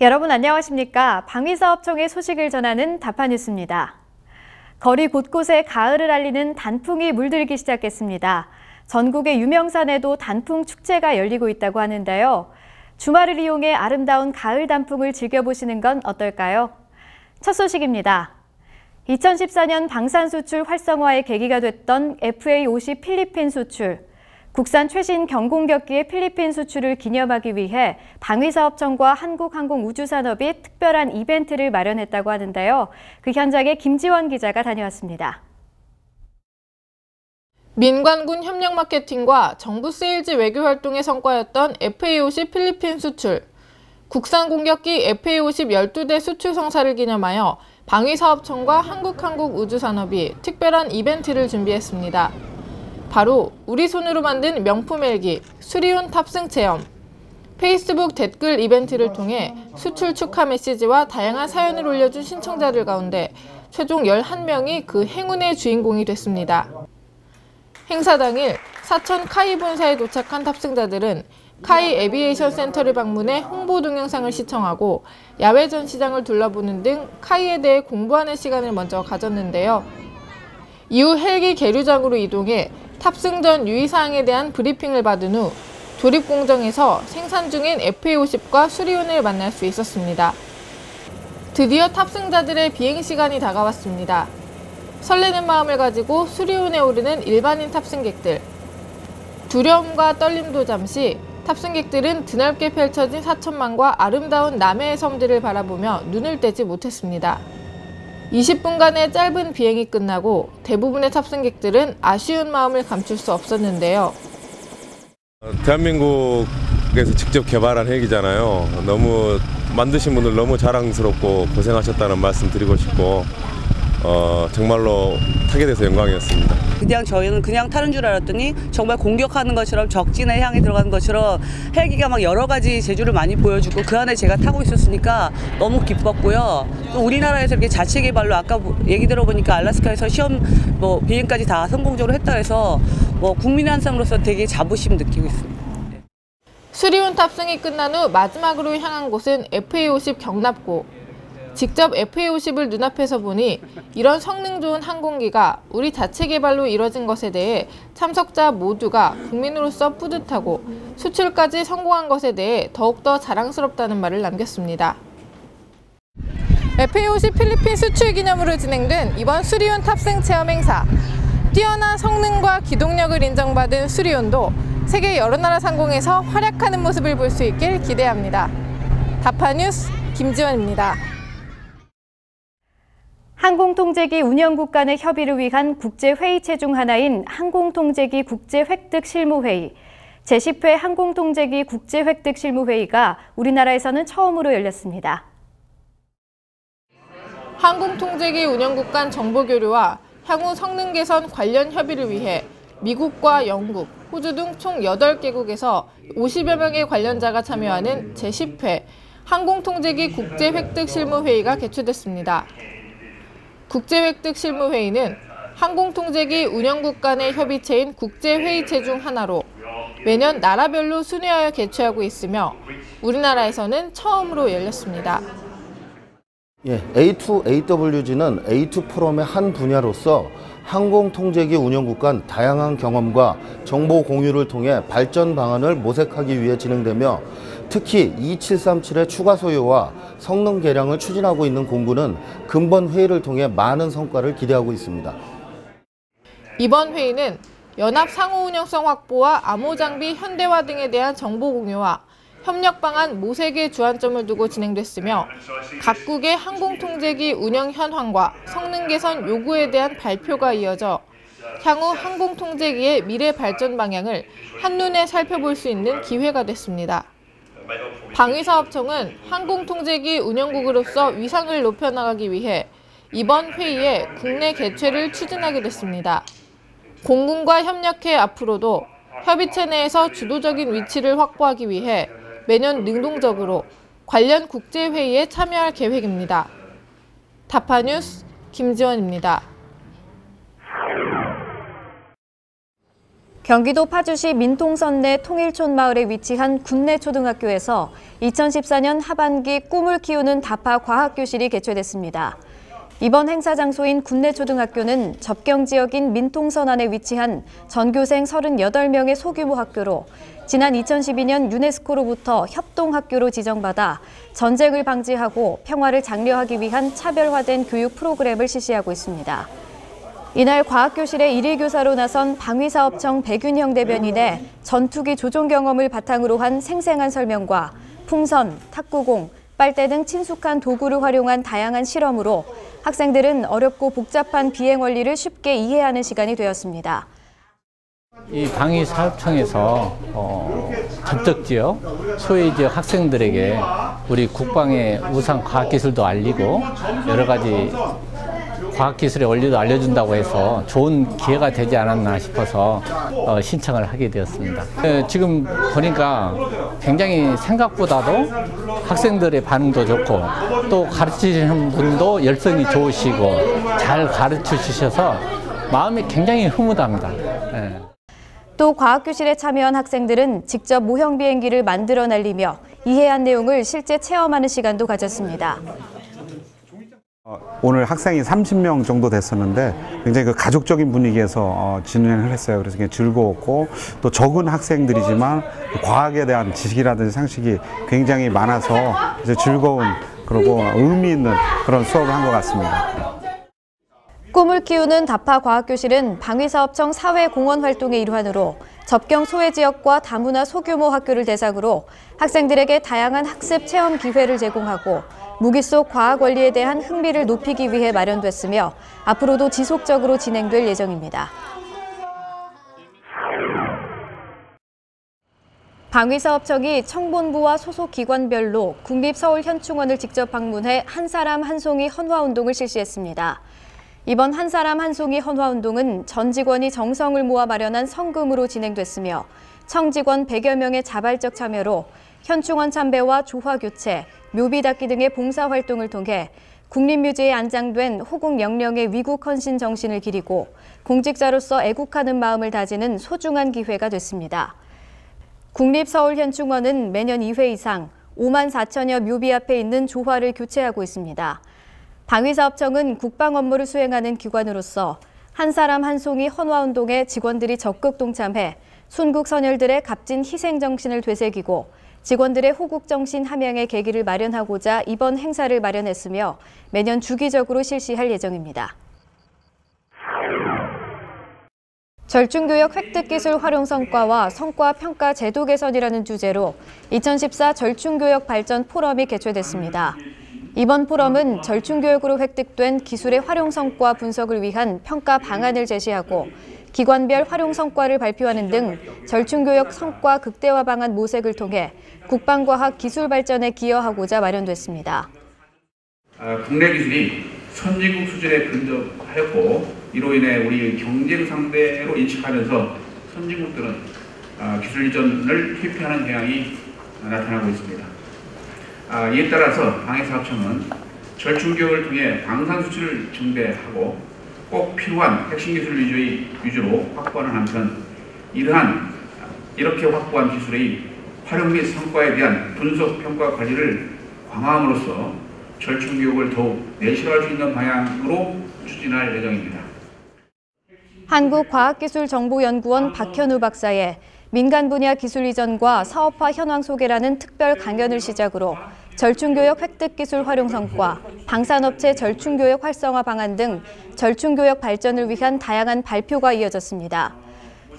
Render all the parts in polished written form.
여러분 안녕하십니까? 방위사업청의 소식을 전하는 다파뉴스입니다. 거리 곳곳에 가을을 알리는 단풍이 물들기 시작했습니다. 전국의 유명산에도 단풍 축제가 열리고 있다고 하는데요. 주말을 이용해 아름다운 가을 단풍을 즐겨보시는 건 어떨까요? 첫 소식입니다. 2014년 방산 수출 활성화의 계기가 됐던 FA-50 필리핀 수출. 국산 최신 경공격기의 필리핀 수출을 기념하기 위해 방위사업청과 한국항공우주산업이 특별한 이벤트를 마련했다고 하는데요. 그 현장에 김지원 기자가 다녀왔습니다. 민관군 협력 마케팅과 정부 세일즈 외교 활동의 성과였던 FA-50 필리핀 수출. 국산 공격기 FA-50 12대 수출 성사를 기념하여 방위사업청과 한국항공우주산업이 특별한 이벤트를 준비했습니다. 바로 우리 손으로 만든 명품 헬기 수리온 탑승 체험. 페이스북 댓글 이벤트를 통해 수출 축하 메시지와 다양한 사연을 올려준 신청자들 가운데 최종 11명이 그 행운의 주인공이 됐습니다. 행사 당일 사천 카이 본사에 도착한 탑승자들은 카이 에비에이션 센터를 방문해 홍보 동영상을 시청하고 야외 전시장을 둘러보는 등 카이에 대해 공부하는 시간을 먼저 가졌는데요. 이후 헬기 계류장으로 이동해 탑승 전 유의사항에 대한 브리핑을 받은 후 조립 공정에서 생산 중인 FA-50과 수리온을 만날 수 있었습니다. 드디어 탑승자들의 비행 시간이 다가왔습니다. 설레는 마음을 가지고 수리온에 오르는 일반인 탑승객들. 두려움과 떨림도 잠시, 탑승객들은 드넓게 펼쳐진 사천만과 아름다운 남해의 섬들을 바라보며 눈을 떼지 못했습니다. 20분간의 짧은 비행이 끝나고 대부분의 탑승객들은 아쉬운 마음을 감출 수 없었는데요. 대한민국에서 직접 개발한 헬기잖아요. 너무 만드신 분들 너무 자랑스럽고 고생하셨다는 말씀 드리고 싶고 정말로 타게 돼서 영광이었습니다. 그냥 저희는 그냥 타는 줄 알았더니 정말 공격하는 것처럼 적진에 향해 들어가는 것처럼 헬기가 막 여러 가지 재주를 많이 보여주고 그 안에 제가 타고 있었으니까 너무 기뻤고요. 또 우리나라에서 이렇게 자체 개발로 아까 얘기 들어보니까 알래스카에서 시험 비행까지 다 성공적으로 했다 해서 국민의 한 사람으로서 되게 자부심 느끼고 있습니다. 수리온 탑승이 끝난 후 마지막으로 향한 곳은 FA-50 경납고. 직접 FA-50을 눈앞에서 보니 이런 성능 좋은 항공기가 우리 자체 개발로 이뤄진 것에 대해 참석자 모두가 국민으로서 뿌듯하고 수출까지 성공한 것에 대해 더욱더 자랑스럽다는 말을 남겼습니다. FA-50 필리핀 수출 기념으로 진행된 이번 수리온 탑승 체험 행사. 뛰어난 성능과 기동력을 인정받은 수리온도 세계 여러 나라 상공에서 활약하는 모습을 볼 수 있길 기대합니다. 다파뉴스 김지원입니다. 항공통제기 운영국 간의 협의를 위한 국제회의체 중 하나인 항공통제기 국제획득실무회의, 제10회 항공통제기 국제획득실무회의가 우리나라에서는 처음으로 열렸습니다. 항공통제기 운영국 간 정보교류와 향후 성능 개선 관련 협의를 위해 미국과 영국, 호주 등 총 8개국에서 50여 명의 관련자가 참여하는 제10회 항공통제기 국제획득실무회의가 개최됐습니다. 국제획득실무회의는 항공통제기 운영국 간의 협의체인 국제회의체 중 하나로 매년 나라별로 순회하여 개최하고 있으며 우리나라에서는 처음으로 열렸습니다. A2AWG는 A2 포럼의 한 분야로서 항공통제기 운영국 간 다양한 경험과 정보 공유를 통해 발전 방안을 모색하기 위해 진행되며 특히 2737의 추가 소요와 성능 개량을 추진하고 있는 공군은 근본 회의를 통해 많은 성과를 기대하고 있습니다. 이번 회의는 연합 상호 운영성 확보와 암호 장비 현대화 등에 대한 정보 공유와 협력 방안 모색에 주안점을 두고 진행됐으며 각국의 항공통제기 운영 현황과 성능 개선 요구에 대한 발표가 이어져 향후 항공통제기의 미래 발전 방향을 한눈에 살펴볼 수 있는 기회가 됐습니다. 방위사업청은 항공통제기 운영국으로서 위상을 높여나가기 위해 이번 회의에 국내 개최를 추진하게 됐습니다. 공군과 협력해 앞으로도 협의체 내에서 주도적인 위치를 확보하기 위해 매년 능동적으로 관련 국제회의에 참여할 계획입니다. 다파뉴스 김지원입니다. 경기도 파주시 민통선 내 통일촌 마을에 위치한 군내초등학교에서 2014년 하반기 꿈을 키우는 다파 과학교실이 개최됐습니다. 이번 행사 장소인 군내초등학교는 접경 지역인 민통선 안에 위치한 전교생 38명의 소규모 학교로 지난 2012년 유네스코로부터 협동학교로 지정받아 전쟁을 방지하고 평화를 장려하기 위한 차별화된 교육 프로그램을 실시하고 있습니다. 이날 과학교실에 일일 교사로 나선 방위사업청 백윤형 대변인의 전투기 조종 경험을 바탕으로 한 생생한 설명과 풍선, 탁구공, 빨대 등 친숙한 도구를 활용한 다양한 실험으로 학생들은 어렵고 복잡한 비행 원리를 쉽게 이해하는 시간이 되었습니다. 이 방위사업청에서 접촉지역, 소외지역 학생들에게 우리 국방의 우상 과학기술도 알리고 여러 가지 과학기술의 원리도 알려준다고 해서 좋은 기회가 되지 않았나 싶어서 신청을 하게 되었습니다. 지금 보니까 굉장히 생각보다도 학생들의 반응도 좋고 또 가르치시는 분도 열성이 좋으시고 잘 가르쳐 주셔서 마음이 굉장히 흐뭇합니다. 또 과학교실에 참여한 학생들은 직접 모형 비행기를 만들어 날리며 이해한 내용을 실제 체험하는 시간도 가졌습니다. 오늘 학생이 30명 정도 됐었는데 굉장히 그 가족적인 분위기에서 진행을 했어요. 그래서 굉장히 즐거웠고 또 적은 학생들이지만 과학에 대한 지식이라든지 상식이 굉장히 많아서 이제 즐거운 그리고 의미 있는 그런 수업을 한 것 같습니다. 꿈을 키우는 다파 과학교실은 방위사업청 사회공헌 활동의 일환으로 접경 소외지역과 다문화 소규모 학교를 대상으로 학생들에게 다양한 학습 체험 기회를 제공하고 무기 속 과학 원리에 대한 흥미를 높이기 위해 마련됐으며 앞으로도 지속적으로 진행될 예정입니다. 방위사업청이 청본부와 소속 기관별로 국립서울현충원을 직접 방문해 한 사람 한 송이 헌화운동을 실시했습니다. 이번 한 사람 한 송이 헌화운동은 전 직원이 정성을 모아 마련한 성금으로 진행됐으며 청 직원 100여 명의 자발적 참여로 현충원 참배와 조화 교체, 묘비 닦기 등의 봉사활동을 통해 국립묘지에 안장된 호국 영령의 위국 헌신 정신을 기리고 공직자로서 애국하는 마음을 다지는 소중한 기회가 됐습니다. 국립서울현충원은 매년 2회 이상 5만 4천여 묘비 앞에 있는 조화를 교체하고 있습니다. 방위사업청은 국방 업무를 수행하는 기관으로서 한 사람 한 송이 헌화운동에 직원들이 적극 동참해 순국 선열들의 값진 희생 정신을 되새기고 직원들의 호국정신 함양의 계기를 마련하고자 이번 행사를 마련했으며 매년 주기적으로 실시할 예정입니다. 절충교역 획득기술 활용 성과와 성과 평가 제도 개선이라는 주제로 2014 절충교역 발전 포럼이 개최됐습니다. 이번 포럼은 절충교역으로 획득된 기술의 활용 성과 분석을 위한 평가 방안을 제시하고 기관별 활용 성과를 발표하는 등 절충교역 성과 극대화 방안 모색을 통해 국방과학 기술 발전에 기여하고자 마련됐습니다. 국내 기술이 선진국 수준에 근접하였고 이로 인해 우리 경쟁 상대로 인식하면서 선진국들은 기술 이전을 회피하는 경향이 나타나고 있습니다. 이에 따라서 방위사업청은 절충교역을 통해 방산 수출을 증대하고 꼭 필요한 핵심 기술 위주로 확보하는 한편 이렇게 확보한 기술의 활용 및 성과에 대한 분석, 평가, 관리를 강화함으로써 절충교육을 더욱 내실화할 수 있는 방향으로 추진할 예정입니다. 한국과학기술정보연구원 박현우 박사의 민간 분야 기술 이전과 사업화 현황 소개라는 특별 강연을 시작으로 절충교역 획득 기술 활용 성과, 방산업체 절충교역 활성화 방안 등 절충교역 발전을 위한 다양한 발표가 이어졌습니다.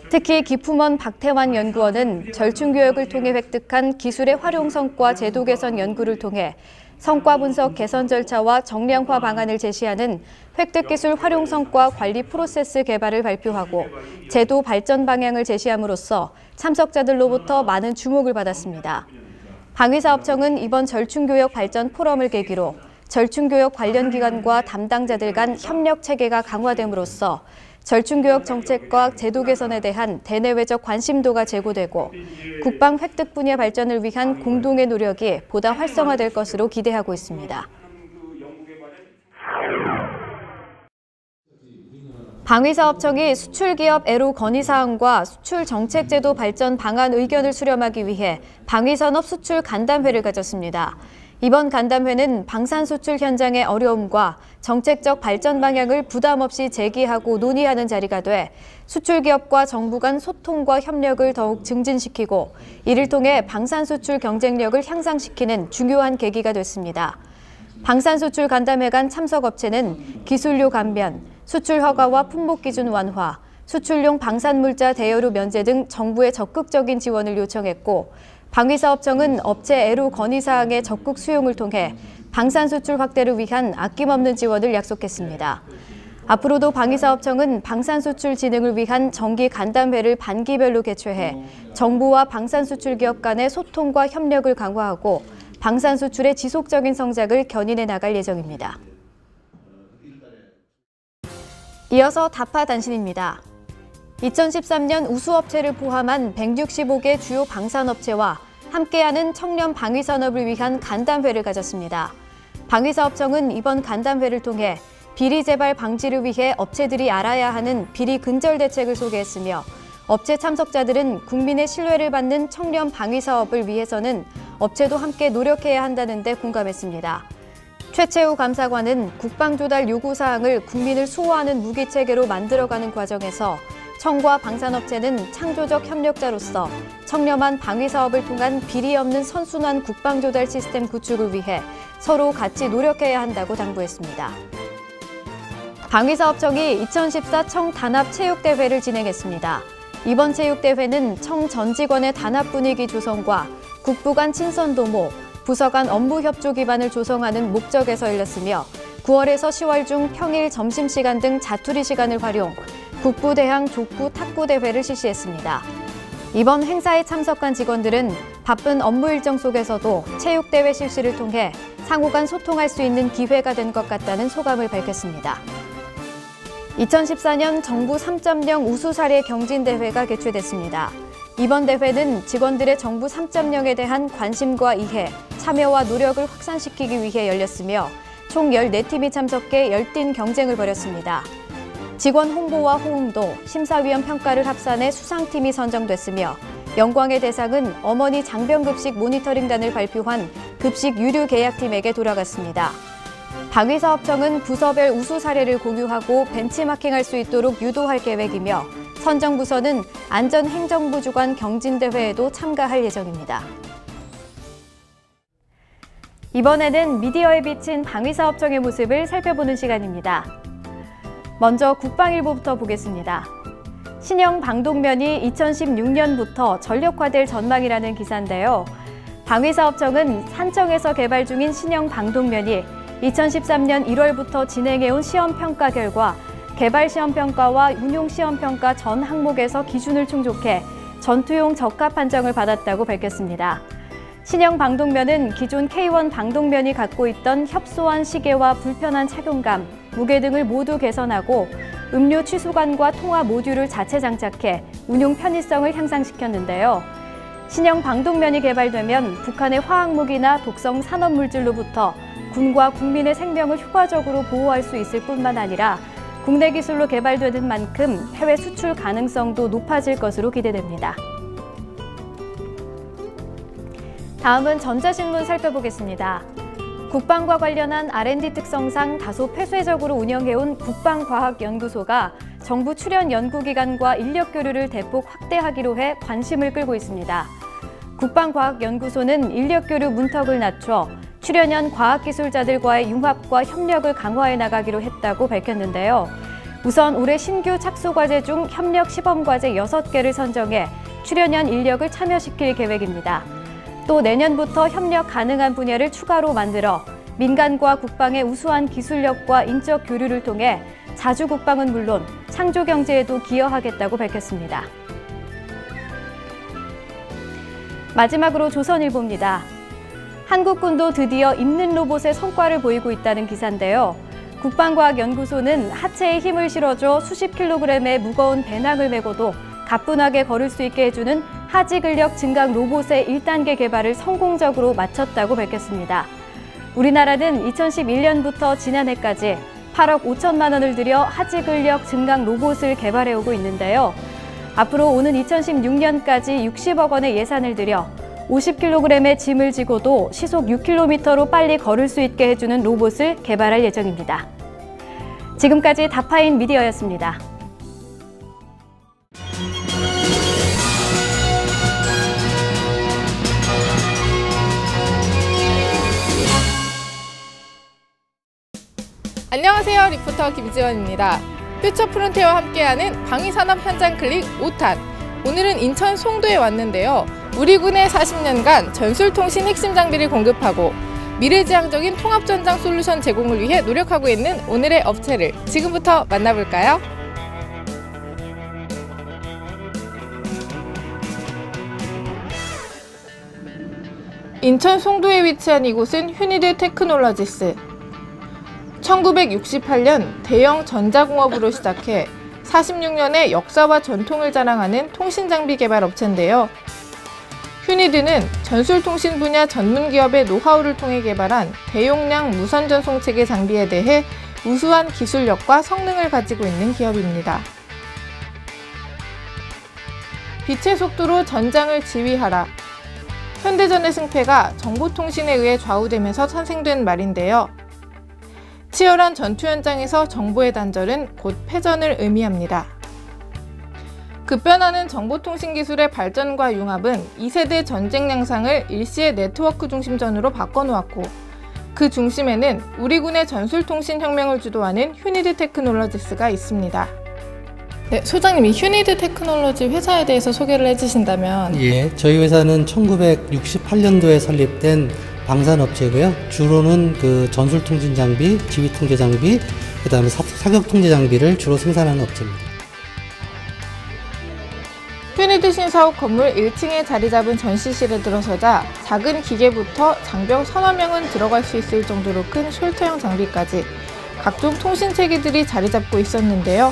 특히 기품원 박태환 연구원은 절충교역을 통해 획득한 기술의 활용 성과 제도 개선 연구를 통해 성과 분석 개선 절차와 정량화 방안을 제시하는 획득기술 활용 성과 관리 프로세스 개발을 발표하고 제도 발전 방향을 제시함으로써 참석자들로부터 많은 주목을 받았습니다. 방위사업청은 이번 절충교역 발전 포럼을 계기로 절충교역 관련 기관과 담당자들 간 협력 체계가 강화됨으로써 절충교역 정책과 제도 개선에 대한 대내외적 관심도가 제고되고 국방 획득 분야 발전을 위한 공동의 노력이 보다 활성화될 것으로 기대하고 있습니다. 방위사업청이 수출기업 애로 건의사항과 수출정책제도 발전 방안 의견을 수렴하기 위해 방위산업 수출 간담회를 가졌습니다. 이번 간담회는 방산수출 현장의 어려움과 정책적 발전 방향을 부담 없이 제기하고 논의하는 자리가 돼 수출기업과 정부 간 소통과 협력을 더욱 증진시키고 이를 통해 방산수출 경쟁력을 향상시키는 중요한 계기가 됐습니다. 방산수출 간담회 간 참석업체는 기술료 감면, 수출 허가와 품목 기준 완화, 수출용 방산물자 대여료 면제 등 정부의 적극적인 지원을 요청했고 방위사업청은 업체 애로 건의사항의 적극 수용을 통해 방산수출 확대를 위한 아낌없는 지원을 약속했습니다. 앞으로도 방위사업청은 방산수출 진흥을 위한 정기 간담회를 반기별로 개최해 정부와 방산수출 기업 간의 소통과 협력을 강화하고 방산수출의 지속적인 성장을 견인해 나갈 예정입니다. 이어서 다파 단신입니다. 2013년 우수업체를 포함한 165개 주요 방산업체와 함께하는 청년 방위산업을 위한 간담회를 가졌습니다. 방위사업청은 이번 간담회를 통해 비리 재발 방지를 위해 업체들이 알아야 하는 비리 근절 대책을 소개했으며 업체 참석자들은 국민의 신뢰를 받는 청년 방위사업을 위해서는 업체도 함께 노력해야 한다는 데 공감했습니다. 최채우 감사관은 국방조달 요구사항을 국민을 수호하는 무기체계로 만들어가는 과정에서 청과 방산업체는 창조적 협력자로서 청렴한 방위사업을 통한 비리 없는 선순환 국방조달 시스템 구축을 위해 서로 같이 노력해야 한다고 당부했습니다. 방위사업청이 2014 청 단합 체육대회를 진행했습니다. 이번 체육대회는 청 전 직원의 단합 분위기 조성과 국부 간 친선도모, 부서 간 업무 협조 기반을 조성하는 목적에서 열렸으며 9월에서 10월 중 평일 점심시간 등 자투리 시간을 활용, 국부대항 족구 탁구 대회를 실시했습니다. 이번 행사에 참석한 직원들은 바쁜 업무 일정 속에서도 체육대회 실시를 통해 상호 간 소통할 수 있는 기회가 된 것 같다는 소감을 밝혔습니다. 2014년 정부 3.0 우수 사례 경진대회가 개최됐습니다. 이번 대회는 직원들의 정부 3.0에 대한 관심과 이해, 참여와 노력을 확산시키기 위해 열렸으며 총 14팀이 참석해 열띤 경쟁을 벌였습니다. 직원 홍보와 호응도, 심사위원 평가를 합산해 수상팀이 선정됐으며 영광의 대상은 어머니 장병급식 모니터링단을 발표한 급식 유류 계약팀에게 돌아갔습니다. 방위사업청은 부서별 우수 사례를 공유하고 벤치마킹할 수 있도록 유도할 계획이며 선정부서는 안전행정부 주관 경진대회에도 참가할 예정입니다. 이번에는 미디어에 비친 방위사업청의 모습을 살펴보는 시간입니다. 먼저 국방일보부터 보겠습니다. 신형 방독면이 2016년부터 전력화될 전망이라는 기사인데요. 방위사업청은 산청에서 개발 중인 신형 방독면이 2013년 1월부터 진행해온 시험평가 결과 개발 시험평가와 운용 시험평가 전 항목에서 기준을 충족해 전투용 적합 판정을 받았다고 밝혔습니다. 신형 방독면은 기존 K1 방독면이 갖고 있던 협소한 시계와 불편한 착용감, 무게 등을 모두 개선하고 음료 취수관과 통화 모듈을 자체 장착해 운용 편의성을 향상시켰는데요. 신형 방독면이 개발되면 북한의 화학무기나 독성 산업물질로부터 군과 국민의 생명을 효과적으로 보호할 수 있을 뿐만 아니라 국내 기술로 개발되는 만큼 해외 수출 가능성도 높아질 것으로 기대됩니다. 다음은 전자신문 살펴보겠습니다. 국방과 관련한 R&D 특성상 다소 폐쇄적으로 운영해온 국방과학연구소가 정부 출연 연구기관과 인력 교류를 대폭 확대하기로 해 관심을 끌고 있습니다. 국방과학연구소는 인력 교류 문턱을 낮춰 출연연 과학기술자들과의 융합과 협력을 강화해 나가기로 했다고 밝혔는데요. 우선 올해 신규 착수과제 중 협력 시범과제 6개를 선정해 출연연 인력을 참여시킬 계획입니다. 또 내년부터 협력 가능한 분야를 추가로 만들어 민간과 국방의 우수한 기술력과 인적 교류를 통해 자주 국방은 물론 창조 경제에도 기여하겠다고 밝혔습니다. 마지막으로 조선일보입니다. 한국군도 드디어 입는 로봇의 성과를 보이고 있다는 기사인데요. 국방과학연구소는 하체에 힘을 실어줘 수십 킬로그램의 무거운 배낭을 메고도 가뿐하게 걸을 수 있게 해주는 하지 근력 증강 로봇의 1단계 개발을 성공적으로 마쳤다고 밝혔습니다. 우리나라는 2011년부터 지난해까지 8억 5천만 원을 들여 하지 근력 증강 로봇을 개발해오고 있는데요. 앞으로 오는 2016년까지 60억 원의 예산을 들여 50kg의 짐을 지고도 시속 6km로 빨리 걸을 수 있게 해주는 로봇을 개발할 예정입니다. 지금까지 다파인 미디어였습니다. 안녕하세요. 리포터 김지원입니다. 퓨처 프론티어와 함께하는 방위산업 현장 클릭 5탄. 오늘은 인천 송도에 왔는데요. 우리 군의 40년간 전술통신 핵심 장비를 공급하고 미래지향적인 통합전장 솔루션 제공을 위해 노력하고 있는 오늘의 업체를 지금부터 만나볼까요? 인천 송도에 위치한 이곳은 휴니드 테크놀로지스. 1968년 대형 전자공업으로 시작해 46년의 역사와 전통을 자랑하는 통신장비 개발 업체인데요. 휴니드는 전술통신 분야 전문기업의 노하우를 통해 개발한 대용량 무선전송체계 장비에 대해 우수한 기술력과 성능을 가지고 있는 기업입니다. 빛의 속도로 전장을 지휘하라. 현대전의 승패가 정보통신에 의해 좌우되면서 탄생된 말인데요. 치열한 전투 현장에서 정보의 단절은 곧 패전을 의미합니다. 급변하는 정보통신 기술의 발전과 융합은 2세대 전쟁 양상을 일시의 네트워크 중심전으로 바꿔놓았고, 그 중심에는 우리 군의 전술통신 혁명을 주도하는 휴니드 테크놀로지스가 있습니다. 네, 소장님, 이 휴니드 테크놀로지 회사에 대해서 소개를 해주신다면? 예, 저희 회사는 1968년도에 설립된 방산업체고요. 주로는 그 전술통신 장비, 지휘통제 장비, 그 다음에 사격통제 장비를 주로 생산하는 업체입니다. 휴니드 신사옥 건물 1층에 자리 잡은 전시실에 들어서자 작은 기계부터 장병 서너 명은 들어갈 수 있을 정도로 큰 숄터형 장비까지 각종 통신체계들이 자리 잡고 있었는데요.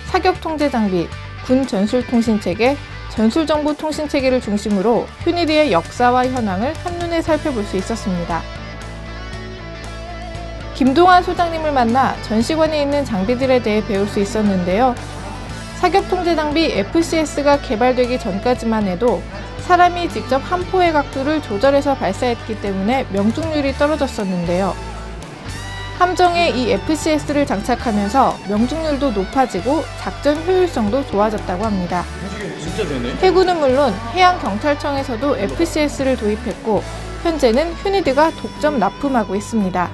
사격통제 장비, 군 전술통신체계, 전술정보통신체계를 중심으로 휴니드의 역사와 현황을 한눈에 살펴볼 수 있었습니다. 김동환 소장님을 만나 전시관에 있는 장비들에 대해 배울 수 있었는데요. 사격통제 장비 FCS가 개발되기 전까지만 해도 사람이 직접 한 포의 각도를 조절해서 발사했기 때문에 명중률이 떨어졌었는데요. 함정에 이 FCS를 장착하면서 명중률도 높아지고 작전 효율성도 좋아졌다고 합니다. 해군은 물론 해양경찰청에서도 FCS를 도입했고 현재는 휴니드가 독점 납품하고 있습니다.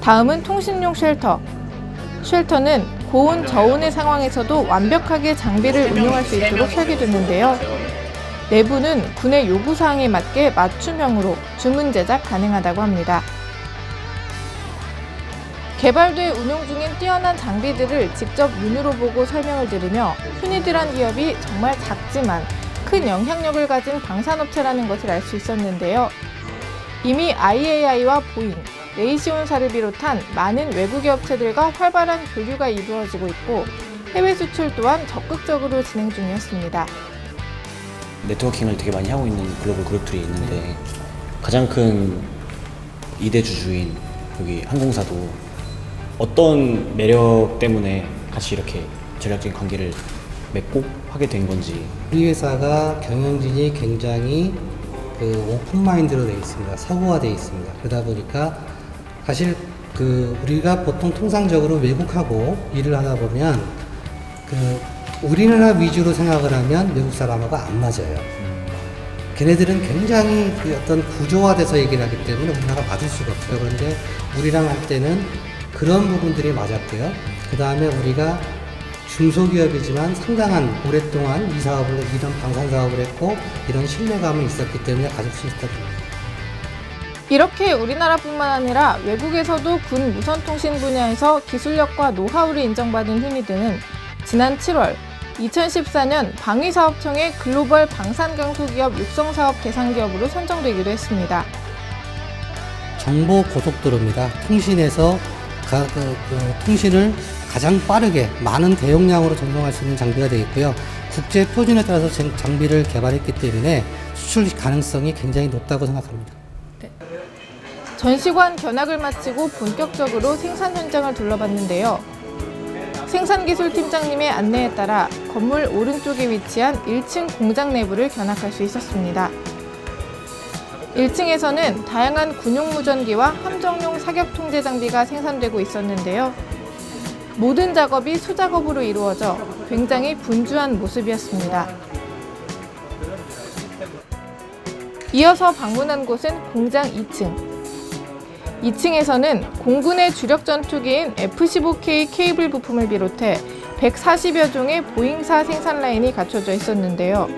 다음은 통신용 쉘터. 쉘터는 고온, 저온의 상황에서도 완벽하게 장비를 운용할 수 있도록 설계됐는데요. 내부는 군의 요구사항에 맞게 맞춤형으로 주문 제작 가능하다고 합니다. 개발돼 운용 중인 뛰어난 장비들을 직접 눈으로 보고 설명을 들으며 휴니드란 기업이 정말 작지만 큰 영향력을 가진 방산업체라는 것을 알 수 있었는데요. 이미 IAI와 보잉, 레이시온사를 비롯한 많은 외국의 업체들과 활발한 교류가 이루어지고 있고 해외 수출 또한 적극적으로 진행 중이었습니다. 네트워킹을 되게 많이 하고 있는 글로벌 그룹들이 있는데 가장 큰 2대 주주인 여기 항공사도 어떤 매력 때문에 같이 이렇게 전략적인 관계를 맺고 하게 된 건지. 우리 회사가 경영진이 굉장히 오픈 마인드로 되어 있습니다. 서구화되어 있습니다. 그러다 보니까 사실 우리가 보통 통상적으로 외국하고 일을 하다 보면 우리나라 위주로 생각을 하면 외국 사람하고 안 맞아요. 걔네들은 굉장히 어떤 구조화돼서 얘기를 하기 때문에 우리나라 맞을 수가 없어요. 그런데 우리랑 할 때는 그런 부분들이 맞았고요. 그 다음에 우리가 중소기업이지만 상당한 오랫동안 이런 방산 사업을 했고 이런 신뢰감이 있었기 때문에 가질 수 있었던 겁니다. 이렇게 우리나라뿐만 아니라 외국에서도 군 무선통신 분야에서 기술력과 노하우를 인정받은 휴니드는 지난 7월 2014년 방위사업청의 글로벌 방산강소기업 육성사업 대상기업으로 선정되기도 했습니다. 정보 고속도로입니다. 통신에서 통신을 가장 빠르게 많은 대용량으로 전송할 수 있는 장비가 되어 있고요. 국제 표준에 따라서 장비를 개발했기 때문에 수출 가능성이 굉장히 높다고 생각합니다. 전시관 견학을 마치고 본격적으로 생산 현장을 둘러봤는데요. 생산기술팀장님의 안내에 따라 건물 오른쪽에 위치한 1층 공장 내부를 견학할 수 있었습니다. 1층에서는 다양한 군용 무전기와 함정용 사격 통제 장비가 생산되고 있었는데요. 모든 작업이 수작업으로 이루어져 굉장히 분주한 모습이었습니다. 이어서 방문한 곳은 공장 2층. 2층에서는 공군의 주력 전투기인 F-15K 케이블 부품을 비롯해 140여 종의 보잉사 생산 라인이 갖춰져 있었는데요.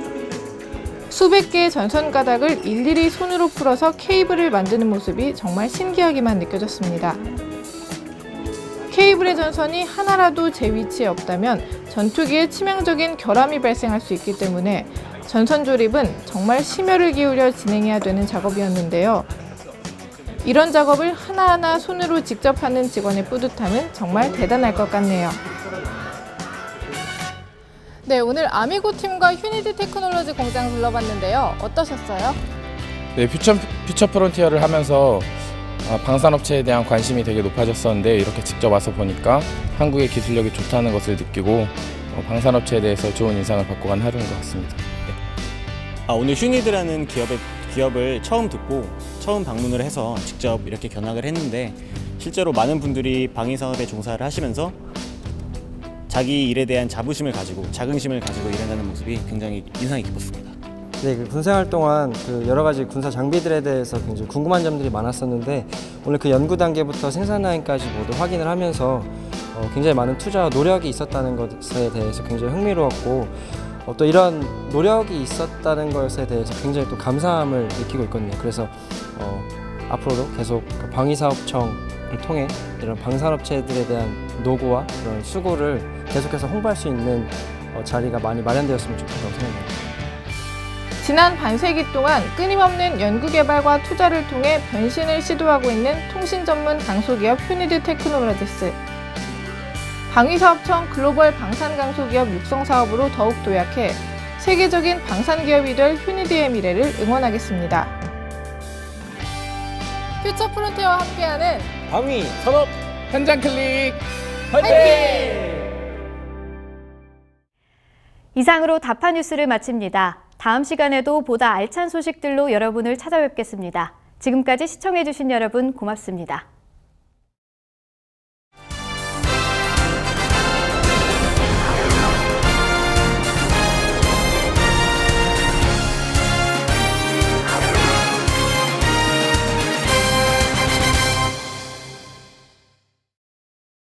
수백 개의 전선 가닥을 일일이 손으로 풀어서 케이블을 만드는 모습이 정말 신기하게만 느껴졌습니다. 케이블의 전선이 하나라도 제 위치에 없다면 전투기에 치명적인 결함이 발생할 수 있기 때문에 전선 조립은 정말 심혈을 기울여 진행해야 되는 작업이었는데요. 이런 작업을 하나하나 손으로 직접 하는 직원의 뿌듯함은 정말 대단할 것 같네요. 네, 오늘 아미고 팀과 휴니티 테크놀로지 공장 둘러봤는데요. 어떠셨어요? 네, 퓨처 프론티어를 하면서 방산업체에 대한 관심이 되게 높아졌었는데 이렇게 직접 와서 보니까 한국의 기술력이 좋다는 것을 느끼고 방산업체에 대해서 좋은 인상을 받고 간 하루인 것 같습니다. 네. 오늘 휴니드라는 기업을 처음 듣고 처음 방문을 해서 직접 이렇게 견학을 했는데 실제로 많은 분들이 방위사업에 종사를 하시면서 자기 일에 대한 자부심을 가지고 자긍심을 가지고 일하는 모습이 굉장히 인상이 깊었습니다. 네, 군생활 동안 여러 가지 군사 장비들에 대해서 굉장히 궁금한 점들이 많았었는데 오늘 그 연구 단계부터 생산 라인까지 모두 확인을 하면서 굉장히 많은 투자와 노력이 있었다는 것에 대해서 굉장히 흥미로웠고 또 이런 노력이 있었다는 것에 대해서 굉장히 또 감사함을 느끼고 있거든요. 그래서 앞으로도 계속 방위사업청을 통해 이런 방산업체들에 대한 노고와 그런 수고를 계속해서 홍보할 수 있는 자리가 많이 마련되었으면 좋겠다고 생각합니다. 지난 반세기 동안 끊임없는 연구개발과 투자를 통해 변신을 시도하고 있는 통신 전문 강소기업 휴니드 테크놀로지스. 방위사업청 글로벌 방산강소기업 육성 사업으로 더욱 도약해 세계적인 방산기업이 될 휴니드의 미래를 응원하겠습니다. 퓨처 프론티어와 함께하는 방위 산업 현장 클릭 화이팅! 이상으로 다파 뉴스를 마칩니다. 다음 시간에도 보다 알찬 소식들로 여러분을 찾아뵙겠습니다. 지금까지 시청해주신 여러분 고맙습니다.